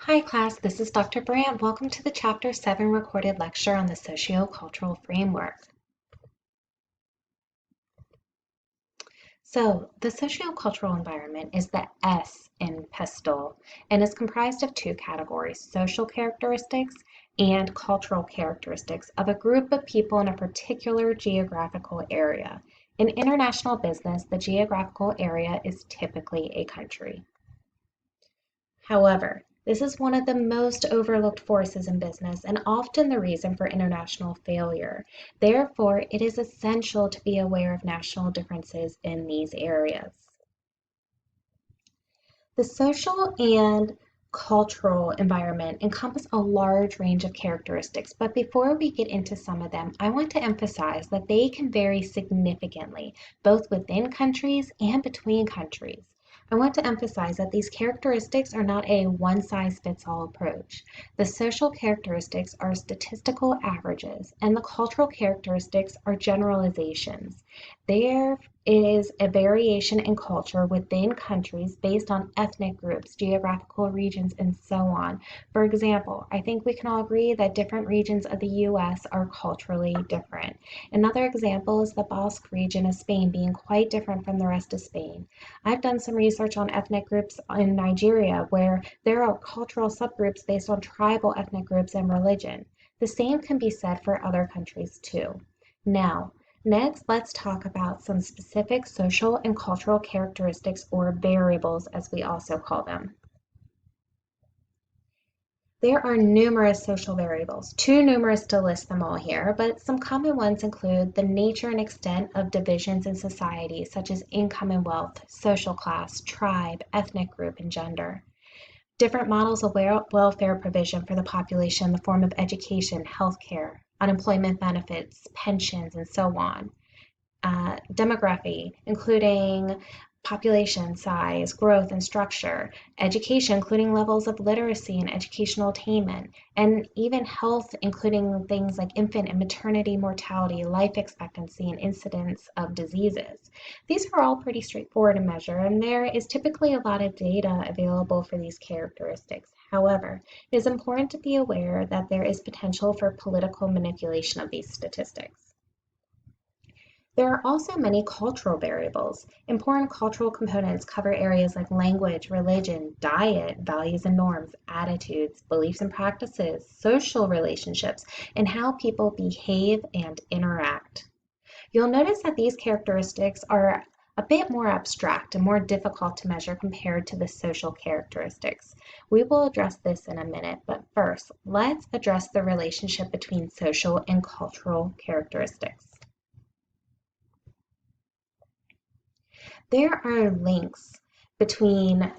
Hi class, this is Dr. Brandt. Welcome to the Chapter 7 recorded lecture on the Socio-Cultural Framework. So, the socio-cultural environment is the S in PESTLE and is comprised of two categories, social characteristics and cultural characteristics of a group of people in a particular geographical area. In international business, the geographical area is typically a country. However, this is one of the most overlooked forces in business and often the reason for international failure. Therefore, it is essential to be aware of national differences in these areas. The social and cultural environment encompass a large range of characteristics, but before we get into some of them, I want to emphasize that they can vary significantly, both within countries and between countries. I want to emphasize that these characteristics are not a one-size-fits-all approach. The social characteristics are statistical averages, and the cultural characteristics are generalizations. There is a variation in culture within countries based on ethnic groups, geographical regions, and so on. For example, I think we can all agree that different regions of the US are culturally different. Another example is the Basque region of Spain being quite different from the rest of Spain. I've done some research on ethnic groups in Nigeria where there are cultural subgroups based on tribal ethnic groups and religion. The same can be said for other countries too. Now, next, let's talk about some specific social and cultural characteristics, or variables as we also call them. There are numerous social variables, too numerous to list them all here, but some common ones include the nature and extent of divisions in society, such as income and wealth, social class, tribe, ethnic group, and gender. Different models of welfare provision for the population in the form of education, healthcare, unemployment benefits, pensions, and so on. Demography, including population size, growth, and structure, education, including levels of literacy and educational attainment, and even health, including things like infant and maternity mortality, life expectancy, and incidence of diseases. These are all pretty straightforward to measure, and there is typically a lot of data available for these characteristics. However, it is important to be aware that there is potential for political manipulation of these statistics. There are also many cultural variables. Important cultural components cover areas like language, religion, diet, values and norms, attitudes, beliefs and practices, social relationships, and how people behave and interact. You'll notice that these characteristics are a bit more abstract and more difficult to measure compared to the social characteristics. We will address this in a minute, but first, let's address the relationship between social and cultural characteristics. There are links between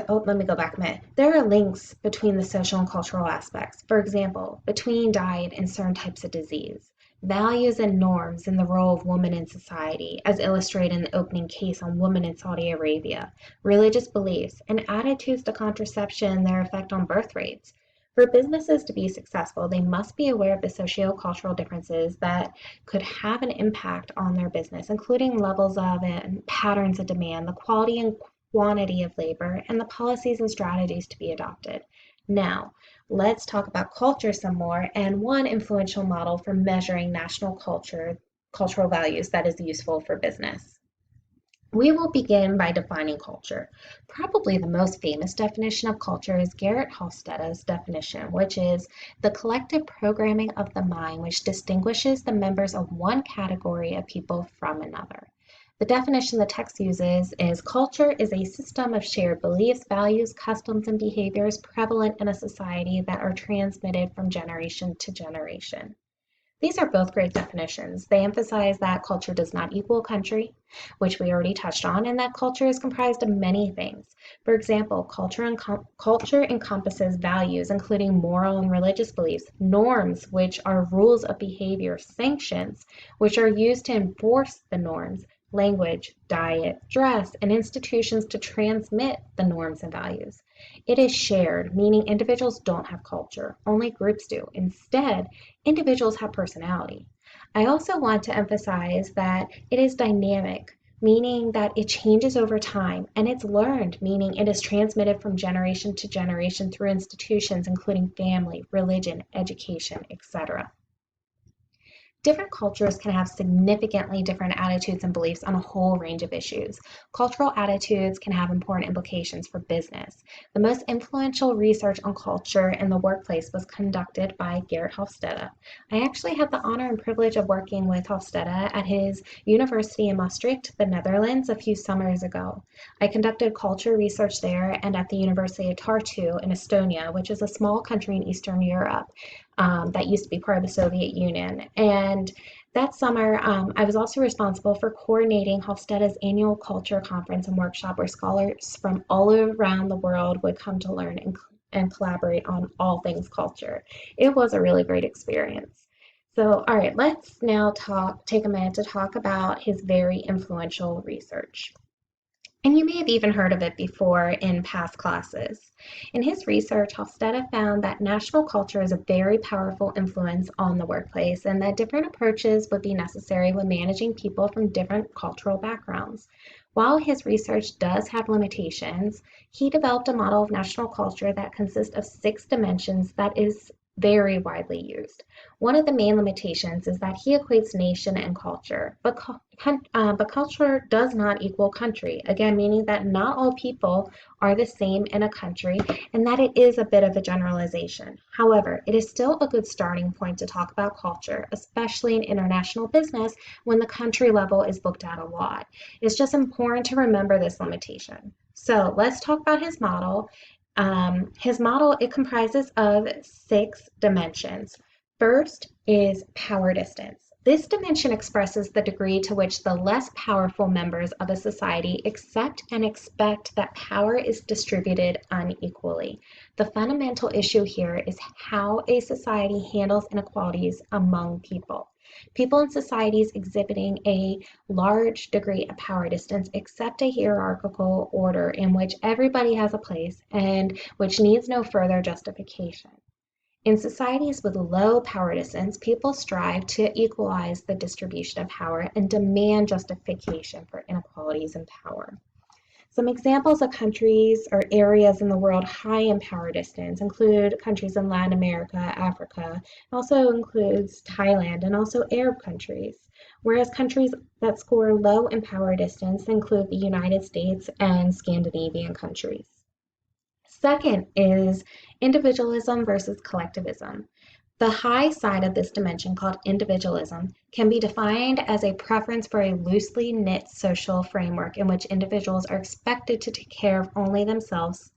let me go back a minute. There are links between the social and cultural aspects. For example, between diet and certain types of disease, values and norms in the role of women in society, as illustrated in the opening case on women in Saudi Arabia, religious beliefs, and attitudes to contraception and their effect on birth rates. For businesses to be successful, they must be aware of the socio-cultural differences that could have an impact on their business, including levels of and patterns of demand, the quality and quantity of labor, and the policies and strategies to be adopted. Now, let's talk about culture some more and one influential model for measuring national cultural values that is useful for business. We will begin by defining culture. Probably the most famous definition of culture is Gerrit Hofstede's definition, which is the collective programming of the mind which distinguishes the members of one category of people from another. The definition the text uses is culture is a system of shared beliefs, values, customs, and behaviors prevalent in a society that are transmitted from generation to generation. These are both great definitions. They emphasize that culture does not equal country, which we already touched on, and that culture is comprised of many things. For example, culture encompasses values, including moral and religious beliefs, norms, which are rules of behavior, sanctions, which are used to enforce the norms, language, diet, dress, and institutions to transmit the norms and values. It is shared, meaning individuals don't have culture, only groups do. Instead, individuals have personality. I also want to emphasize that it is dynamic, meaning that it changes over time, and it's learned, meaning it is transmitted from generation to generation through institutions including family, religion, education, etc. Different cultures can have significantly different attitudes and beliefs on a whole range of issues. Cultural attitudes can have important implications for business. The most influential research on culture in the workplace was conducted by Gerrit Hofstede. I actually had the honor and privilege of working with Hofstede at his university in Maastricht, the Netherlands, a few summers ago. I conducted culture research there and at the University of Tartu in Estonia, which is a small country in Eastern Europe that used to be part of the Soviet Union. And that summer, I was also responsible for coordinating Hofstede's annual culture conference and workshop where scholars from all around the world would come to learn and collaborate on all things culture. It was a really great experience. So, all right, let's now take a minute to talk about his very influential research. And you may have even heard of it before in past classes. In his research, Hofstede found that national culture is a very powerful influence on the workplace and that different approaches would be necessary when managing people from different cultural backgrounds. While his research does have limitations, he developed a model of national culture that consists of 6 dimensions that is very widely used. One of the main limitations is that he equates nation and culture, but culture does not equal country, again, meaning that not all people are the same in a country and that it is a bit of a generalization. However, it is still a good starting point to talk about culture, especially in international business when the country level is looked at a lot. It's just important to remember this limitation. So let's talk about his model. It comprises of 6 dimensions. First is power distance. This dimension expresses the degree to which the less powerful members of a society accept and expect that power is distributed unequally. The fundamental issue here is how a society handles inequalities among people. People in societies exhibiting a large degree of power distance accept a hierarchical order in which everybody has a place and which needs no further justification. In societies with low power distance, people strive to equalize the distribution of power and demand justification for inequalities in power. Some examples of countries or areas in the world high in power distance include countries in Latin America, Africa, also includes Thailand and also Arab countries, whereas countries that score low in power distance include the United States and Scandinavian countries. Second is individualism versus collectivism. The high side of this dimension, called individualism, can be defined as a preference for a loosely knit social framework in which individuals are expected to take care of only themselves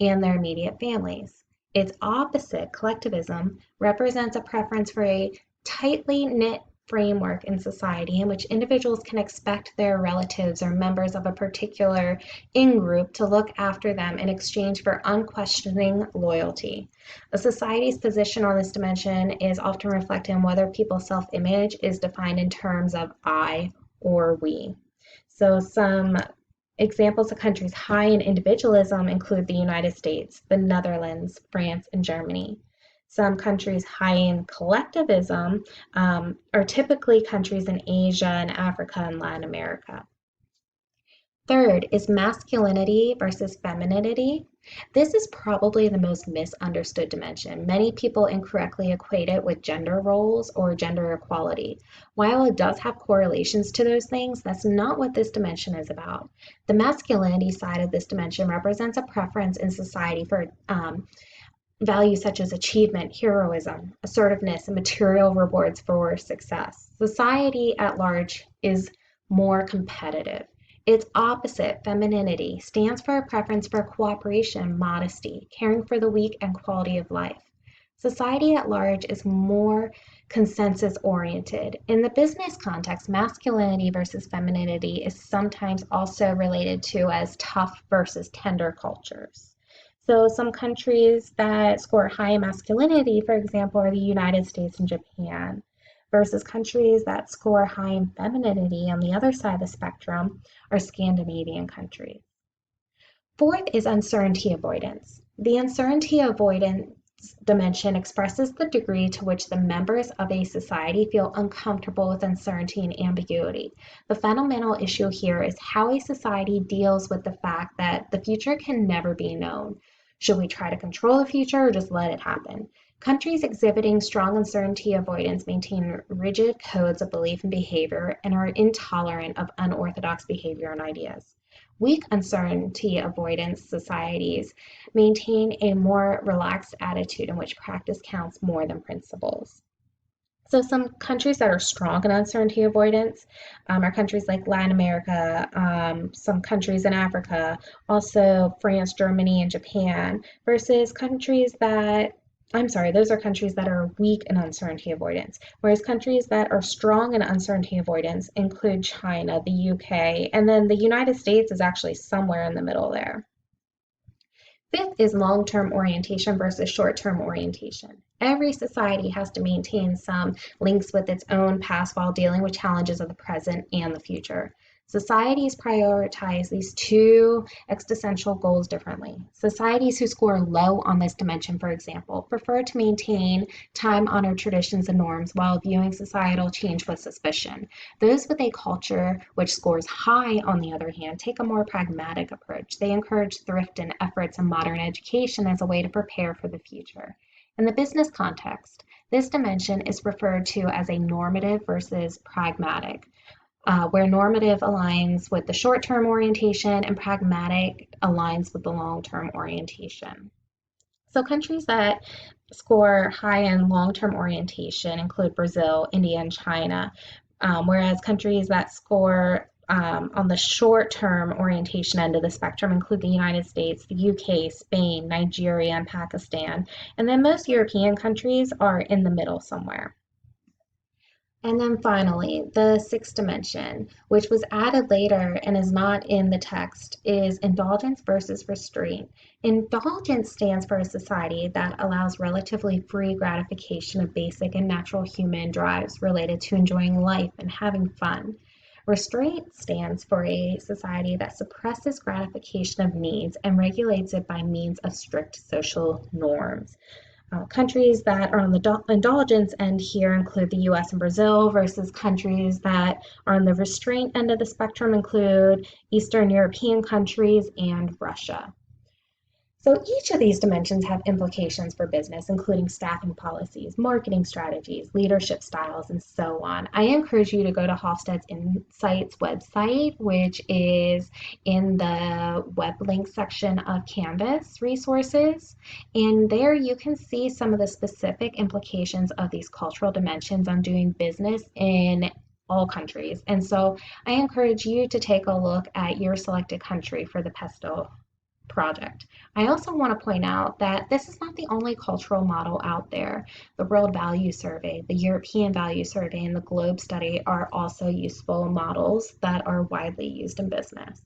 and their immediate families. Its opposite, collectivism, represents a preference for a tightly knit framework in society in which individuals can expect their relatives or members of a particular in-group to look after them in exchange for unquestioning loyalty. A society's position on this dimension is often reflected in whether people's self-image is defined in terms of I or we. So some examples of countries high in individualism include the United States, the Netherlands, France, and Germany. Some countries high in collectivism are typically countries in Asia and Africa and Latin America. Third is masculinity versus femininity. This is probably the most misunderstood dimension. Many people incorrectly equate it with gender roles or gender equality. While it does have correlations to those things, that's not what this dimension is about. The masculinity side of this dimension represents a preference in society for values such as achievement, heroism, assertiveness, and material rewards for success. Society at large is more competitive. Its opposite, femininity, stands for a preference for cooperation, modesty, caring for the weak, and quality of life. Society at large is more consensus-oriented. In the business context, masculinity versus femininity is sometimes also related to as tough versus tender cultures. So some countries that score high masculinity, for example, are the United States and Japan, versus countries that score high in femininity on the other side of the spectrum are Scandinavian countries. Fourth is uncertainty avoidance. The uncertainty avoidance dimension expresses the degree to which the members of a society feel uncomfortable with uncertainty and ambiguity. The fundamental issue here is how a society deals with the fact that the future can never be known. Should we try to control the future or just let it happen? Countries exhibiting strong uncertainty avoidance maintain rigid codes of belief and behavior and are intolerant of unorthodox behavior and ideas. Weak uncertainty avoidance societies maintain a more relaxed attitude in which practice counts more than principles. So some countries that are strong in uncertainty avoidance are countries like Latin America, some countries in Africa, also France, Germany, and Japan, versus countries that those are countries that are weak in uncertainty avoidance, whereas countries that are strong in uncertainty avoidance include China, the UK, and then the United States is actually somewhere in the middle there. Fifth is long-term orientation versus short-term orientation. Every society has to maintain some links with its own past while dealing with challenges of the present and the future. Societies prioritize these two existential goals differently. Societies who score low on this dimension, for example, prefer to maintain time-honored traditions and norms while viewing societal change with suspicion. Those with a culture which scores high, on the other hand, take a more pragmatic approach. They encourage thrift and efforts in modern education as a way to prepare for the future. In the business context, this dimension is referred to as a normative versus pragmatic, where normative aligns with the short-term orientation and pragmatic aligns with the long-term orientation. So countries that score high in long-term orientation include Brazil, India, and China, whereas countries that score on the short-term orientation end of the spectrum include the United States, the UK, Spain, Nigeria, and Pakistan. And then most European countries are in the middle somewhere. And then finally, the sixth dimension, which was added later and is not in the text, is indulgence versus restraint. Indulgence stands for a society that allows relatively free gratification of basic and natural human drives related to enjoying life and having fun. Restraint stands for a society that suppresses gratification of needs and regulates it by means of strict social norms. Countries that are on the indulgence end here include the US and Brazil, versus countries that are on the restraint end of the spectrum include Eastern European countries and Russia. So each of these dimensions have implications for business, including staffing policies, marketing strategies, leadership styles, and so on. I encourage you to go to Hofstede's Insights website, which is in the web link section of Canvas resources. And there you can see some of the specific implications of these cultural dimensions on doing business in all countries. And so I encourage you to take a look at your selected country for the PESTLE project. I also want to point out that this is not the only cultural model out there. The World Value Survey, the European Value Survey, and the Globe Study are also useful models that are widely used in business.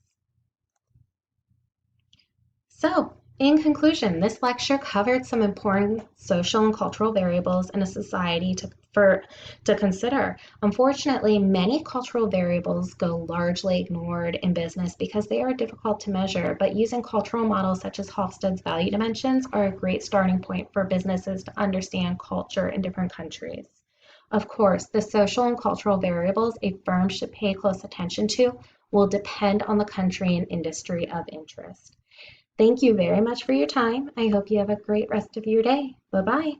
So, in conclusion, this lecture covered some important social and cultural variables in a society to consider. Unfortunately, many cultural variables go largely ignored in business because they are difficult to measure, but using cultural models such as Hofstede's value dimensions are a great starting point for businesses to understand culture in different countries. Of course, the social and cultural variables a firm should pay close attention to will depend on the country and industry of interest. Thank you very much for your time. I hope you have a great rest of your day. Bye-bye.